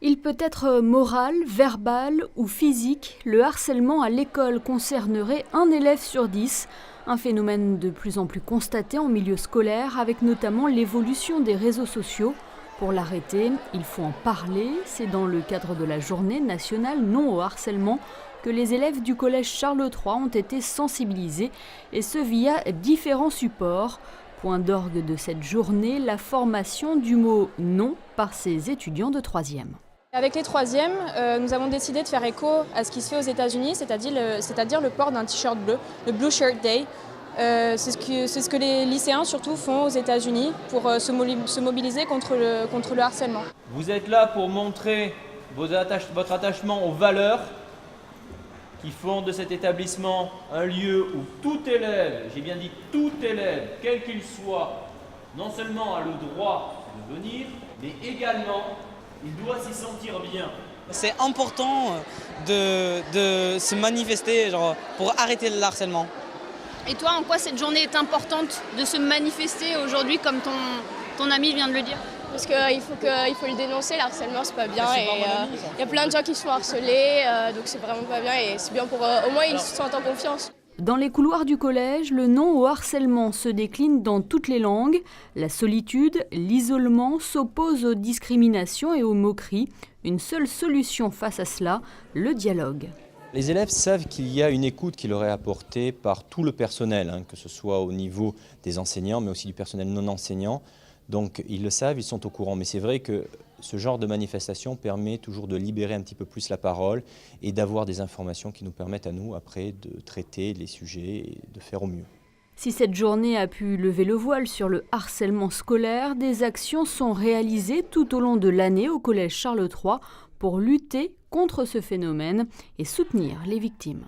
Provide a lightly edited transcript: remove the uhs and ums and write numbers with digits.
Il peut être moral, verbal ou physique. Le harcèlement à l'école concernerait un élève sur 10. Un phénomène de plus en plus constaté en milieu scolaire, avec notamment l'évolution des réseaux sociaux. Pour l'arrêter, il faut en parler. C'est dans le cadre de la journée nationale non au harcèlement que les élèves du collège Charles III ont été sensibilisés, et ce via différents supports. Point d'orgue de cette journée, la formation du mot « non » par ces étudiants de 3e. Avec les 3e, nous avons décidé de faire écho à ce qui se fait aux États-Unis, c'est-à-dire le port d'un t-shirt bleu, le Blue Shirt Day. C'est ce que les lycéens surtout font aux États-Unis pour se mobiliser contre le harcèlement. Vous êtes là pour montrer votre attachement aux valeurs qui font de cet établissement un lieu où tout élève, j'ai bien dit tout élève, quel qu'il soit, non seulement a le droit de venir, mais également il doit s'y sentir bien. C'est important de se manifester pour arrêter le harcèlement. Et toi, en quoi cette journée est importante de se manifester aujourd'hui, comme ton ami vient de le dire? Parce qu'il faut le dénoncer, le harcèlement c'est pas bien, et il y a plein de gens qui se font harceler, donc c'est vraiment pas bien, et c'est bien pour au moins ils se sentent en confiance. Dans les couloirs du collège, le non au harcèlement se décline dans toutes les langues. La solitude, l'isolement s'opposent aux discriminations et aux moqueries. Une seule solution face à cela, le dialogue. Les élèves savent qu'il y a une écoute qui leur est apportée par tout le personnel, que ce soit au niveau des enseignants, mais aussi du personnel non enseignant. Donc ils le savent, ils sont au courant. Mais c'est vrai que ce genre de manifestation permet toujours de libérer un petit peu plus la parole et d'avoir des informations qui nous permettent à nous, après, de traiter les sujets et de faire au mieux. Si cette journée a pu lever le voile sur le harcèlement scolaire, des actions sont réalisées tout au long de l'année au collège Charles III pour lutter contre ce phénomène et soutenir les victimes.